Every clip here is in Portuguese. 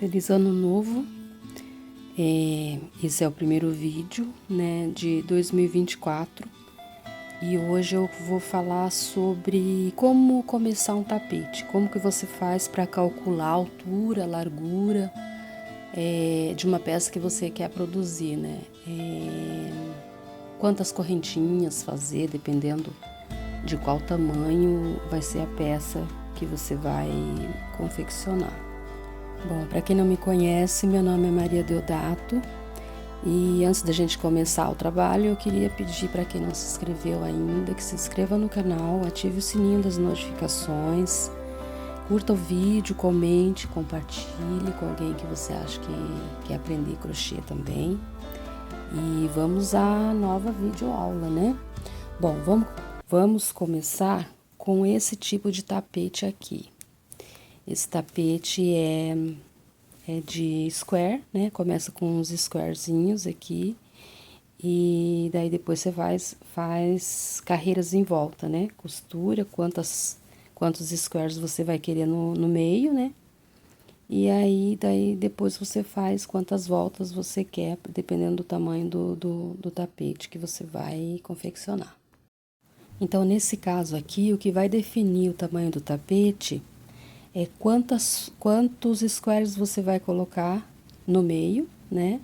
Feliz Ano Novo! Esse é o primeiro vídeo, né, de 2024 e hoje eu vou falar sobre como começar um tapete, como que você faz para calcular a altura, a largura de uma peça que você quer produzir, né? Quantas correntinhas fazer, dependendo de qual tamanho vai ser a peça que você vai confeccionar. Bom, para quem não me conhece, meu nome é Maria Deodato e antes da gente começar o trabalho, eu queria pedir para quem não se inscreveu ainda que se inscreva no canal, ative o sininho das notificações, curta o vídeo, comente, compartilhe com alguém que você acha que quer aprender crochê também. E vamos à nova videoaula, né? Bom, vamos começar com esse tipo de tapete aqui. Esse tapete é de square, né? Começa com uns squarezinhos aqui. E daí depois você faz carreiras em volta, né? Costura quantos squares você vai querer no meio, né? E aí, daí depois você faz quantas voltas você quer, dependendo do tamanho do tapete que você vai confeccionar. Então, nesse caso aqui, o que vai definir o tamanho do tapete é quantos squares você vai colocar no meio, né?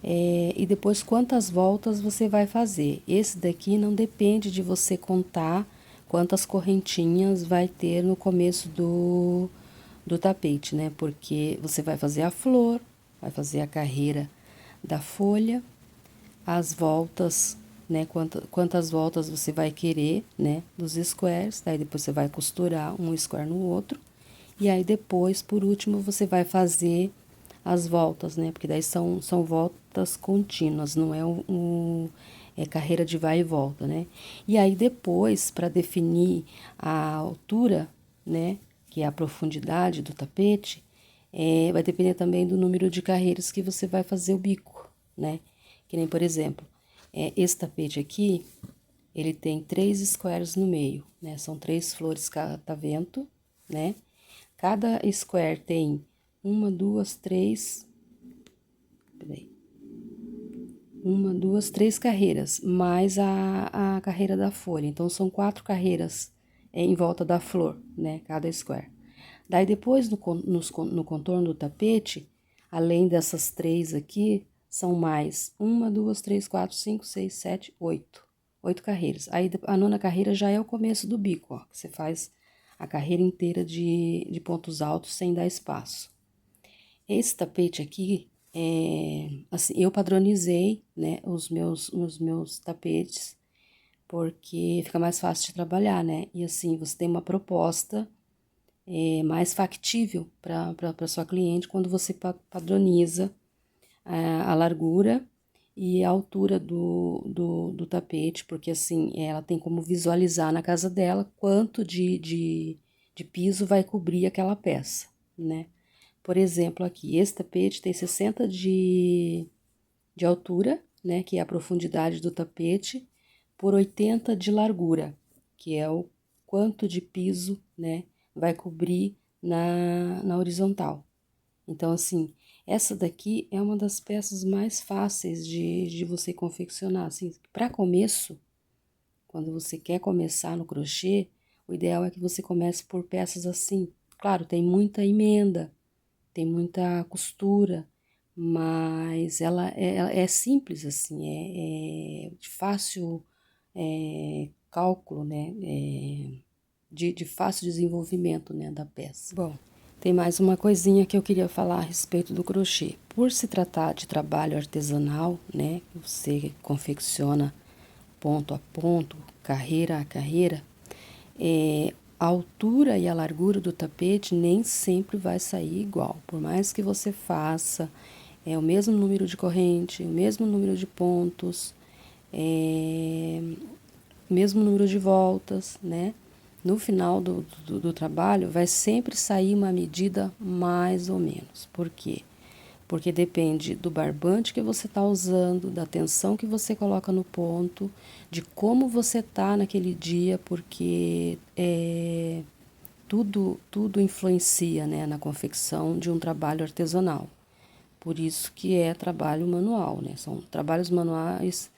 E depois quantas voltas você vai fazer. Esse daqui não depende de você contar quantas correntinhas vai ter no começo do tapete, né? Porque você vai fazer a flor, vai fazer a carreira da folha, as voltas, né? Quantas voltas você vai querer, né? Dos squares, daí depois você vai costurar um square no outro. E aí depois, por último, você vai fazer as voltas, né? Porque daí são voltas contínuas, não é carreira de vai e volta, né? E aí depois, para definir a altura, né? Que é a profundidade do tapete, vai depender também do número de carreiras que você vai fazer o bico, né? Que nem, por exemplo, esse tapete aqui, ele tem 3 squares no meio, né? São 3 flores catavento, né? Cada square tem 1, 2, 3. Peraí. 1, 2, 3 carreiras, mais a carreira da folha. Então, são 4 carreiras em volta da flor, né? Cada square. Daí, depois, no contorno do tapete, além dessas 3 aqui, são mais 1, 2, 3, 4, 5, 6, 7, 8. 8 carreiras. Aí, a 9ª carreira já é o começo do bico, ó. Que você faz a carreira inteira de pontos altos sem dar espaço. Esse tapete aqui, assim, eu padronizei, né, os meus tapetes, porque fica mais fácil de trabalhar, né? E assim, você tem uma proposta mais factível para sua cliente quando você padroniza a largura e a altura do tapete, porque assim, ela tem como visualizar na casa dela quanto de piso vai cobrir aquela peça, né? Por exemplo, aqui, esse tapete tem 60 de altura, né, que é a profundidade do tapete, por 80 de largura, que é o quanto de piso, né, vai cobrir na horizontal. Então, assim, essa daqui é uma das peças mais fáceis de você confeccionar, assim, para começo, quando você quer começar no crochê, o ideal é que você comece por peças assim. Claro, tem muita emenda, tem muita costura, mas ela é simples, assim, é de fácil cálculo, né, de fácil desenvolvimento, né, da peça. Bom, tem mais uma coisinha que eu queria falar a respeito do crochê. Por se tratar de trabalho artesanal, né, você confecciona ponto a ponto, carreira a carreira, a altura e a largura do tapete nem sempre vai sair igual. Por mais que você faça o mesmo número de corrente, o mesmo número de pontos, mesmo número de voltas, né? No final do trabalho vai sempre sair uma medida mais ou menos. Por quê? Porque depende do barbante que você está usando, da tensão que você coloca no ponto, de como você tá naquele dia, porque tudo influencia, né, na confecção de um trabalho artesanal. Por isso que é trabalho manual, né? São trabalhos manuais,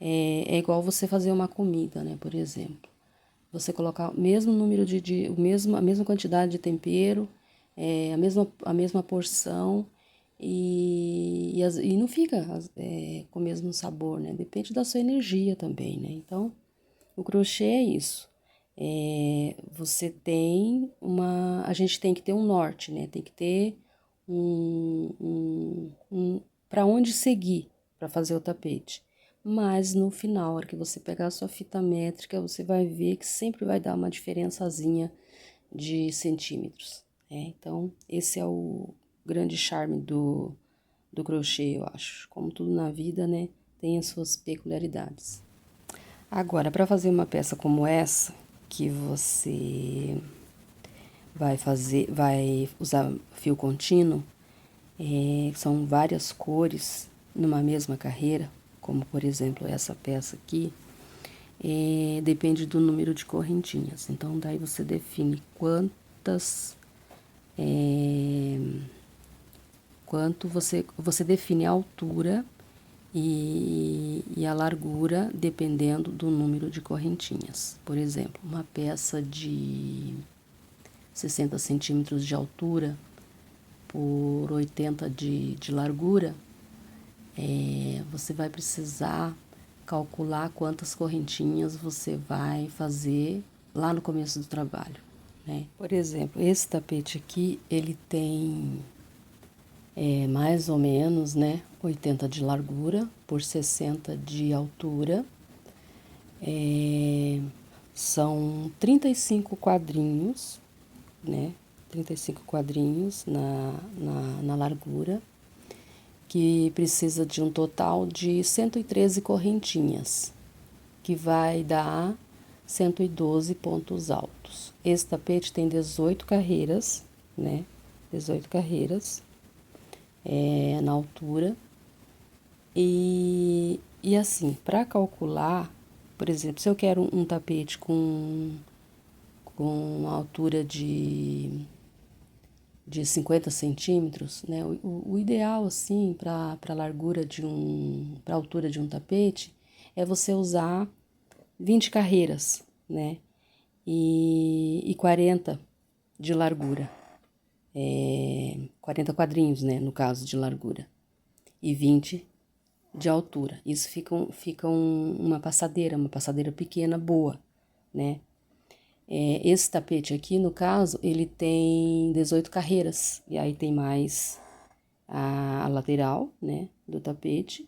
é igual você fazer uma comida, né? Por exemplo, você colocar o mesmo número a mesma quantidade de tempero, a mesma porção e não fica com o mesmo sabor, né? Depende da sua energia também, né? Então, o crochê é isso. A gente tem que ter um norte, né? Tem que ter para onde seguir para fazer o tapete. Mas no final, a hora que você pegar a sua fita métrica, você vai ver que sempre vai dar uma diferençazinha de centímetros, né? Então, esse é o grande charme do crochê, eu acho. Como tudo na vida, né? Tem as suas peculiaridades. Agora, para fazer uma peça como essa, que você vai usar fio contínuo, são várias cores numa mesma carreira, como por exemplo essa peça aqui, depende do número de correntinhas. Então, daí você define quanto você define a altura e a largura dependendo do número de correntinhas. Por exemplo, uma peça de 60 centímetros de altura por 80 de largura, você vai precisar calcular quantas correntinhas você vai fazer lá no começo do trabalho, né? Por exemplo, esse tapete aqui, ele tem mais ou menos, né, 80 de largura por 60 de altura. São 35 quadrinhos, né? 35 quadrinhos na largura, que precisa de um total de 113 correntinhas, que vai dar 112 pontos altos. Esse tapete tem 18 carreiras, né? 18 carreiras na altura. E assim, para calcular, por exemplo, se eu quero um tapete com uma altura de 50 centímetros, né? O ideal, assim, para a largura para a altura de um tapete, é você usar 20 carreiras, né? E 40 de largura. 40 quadrinhos, né? No caso de largura. E 20 de altura. Isso fica uma passadeira pequena, boa, né? Esse tapete aqui, no caso, ele tem 18 carreiras, e aí tem mais a lateral, né, do tapete,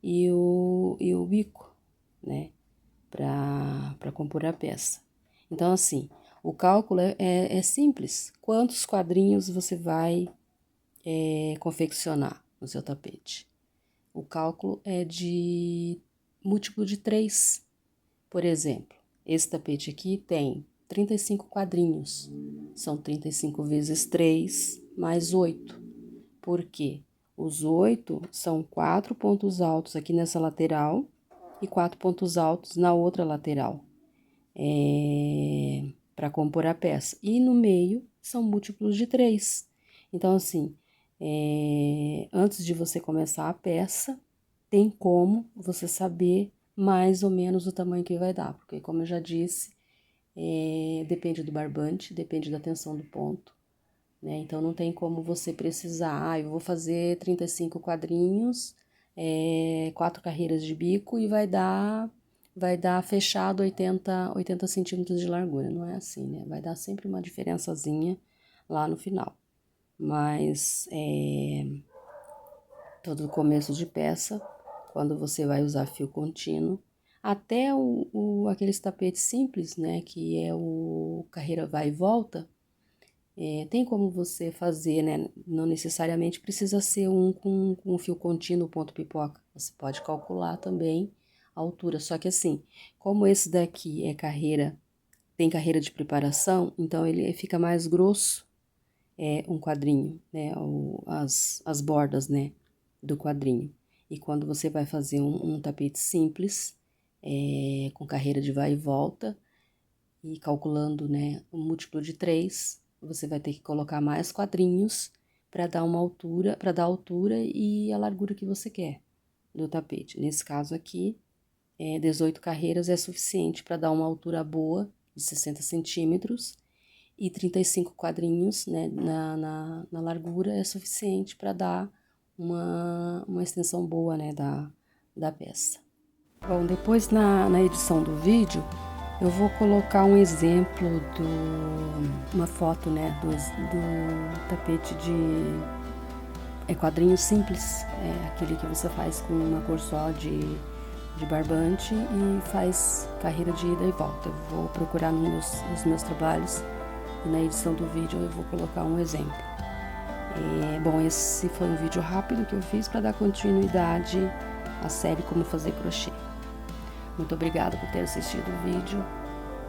e o bico, né, para compor a peça. Então, assim, o cálculo é simples. Quantos quadrinhos você vai confeccionar no seu tapete? O cálculo é de múltiplo de 3. Por exemplo, esse tapete aqui tem 35 quadrinhos. São 35 vezes 3 mais 8. Por quê? Os 8 são 4 pontos altos aqui nessa lateral e 4 pontos altos na outra lateral, para compor a peça. E no meio são múltiplos de 3. Então, assim, antes de você começar a peça, tem como você saber mais ou menos o tamanho que vai dar, porque, como eu já disse, depende do barbante, depende da tensão do ponto, né? Então, não tem como você precisar, eu vou fazer 35 quadrinhos, 4 carreiras de bico e vai dar fechado 80 centímetros de largura. Não é assim, né? Vai dar sempre uma diferençazinha lá no final. Mas, todo começo de peça, quando você vai usar fio contínuo, até aqueles tapetes simples, né, que é o carreira vai e volta, tem como você fazer, né, não necessariamente precisa ser um com fio contínuo ponto pipoca, você pode calcular também a altura, só que assim, como esse daqui tem carreira de preparação, então ele fica mais grosso, um quadrinho, né, as bordas, né, do quadrinho. E quando você vai fazer um tapete simples, com carreira de vai e volta, e calculando, né, o múltiplo de 3, você vai ter que colocar mais quadrinhos para dar uma altura, para dar a altura e a largura que você quer do tapete. Nesse caso aqui, 18 carreiras é suficiente para dar uma altura boa de 60 centímetros e 35 quadrinhos, né, na largura é suficiente para dar uma extensão boa, né, da peça. Bom, depois na edição do vídeo, eu vou colocar um exemplo uma foto, né, do tapete de quadrinho simples, aquele que você faz com uma cor só de barbante e faz carreira de ida e volta. Eu vou procurar nos meus trabalhos e na edição do vídeo eu vou colocar um exemplo. Bom, esse foi um vídeo rápido que eu fiz para dar continuidade à série Como Fazer Crochê. Muito obrigada por ter assistido o vídeo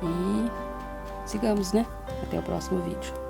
e sigamos, né? Até o próximo vídeo.